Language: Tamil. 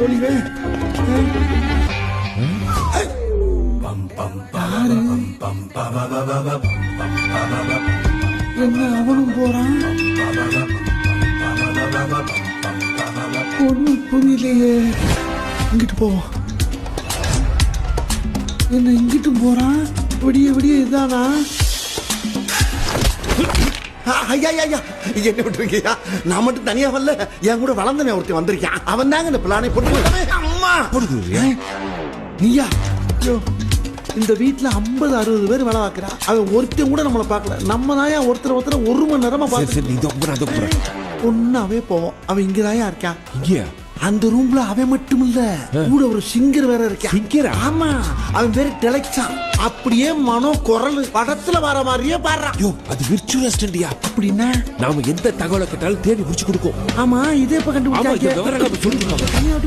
ஒளிவே என்ன அவனும் போறான் ஒண்ணும் புரியலையே. இங்கிட்டு போவோம். என்ன இங்கிட்டும் போறான்? விடிய விடிய இதானா? ஐயா ஐயா என்ன விட்டுருக்கியா? நான் மட்டும் தனியா வரல, என் கூட வளர்ந்தனே ஒருத்தன் வந்திருக்கான். அவன் தாங்க இந்த பிளானை போட்டு அம்மா நீயா? ஐயோ, இந்த வீட்டுல 50-60 பேர் வேலை பார்க்கிறான். அவன் ஒருத்தன் கூட நம்மளை பார்க்கல. நம்ம தான் ஒருத்தர் 1 மணி நேரமா பார்த்து ஒன்னாவே போவோம். அவன் இங்கதாயா இருக்கான். இங்கயா? அந்த ரூம்ல அவன் மட்டும் இல்ல, கூட ஒரு சிங்கர் வேற இருக்கான். சிங்கரா? ஆமா, அவன் பேரு டெலக்ஸான். அப்படியே மனோ குரல் படத்துல வர மாதிரியே பாடுறான். ஐயோ, அது விர்ச்சுவல் அசிஸ்டன்ட்யா. அப்படின்னா நாம எந்த தகவலை கேட்டாலும் தேடி முடிச்சு கொடுக்கும். ஆமா, இதே இப்ப கண்டுபிடிச்சாங்க. சொல்லுங்க.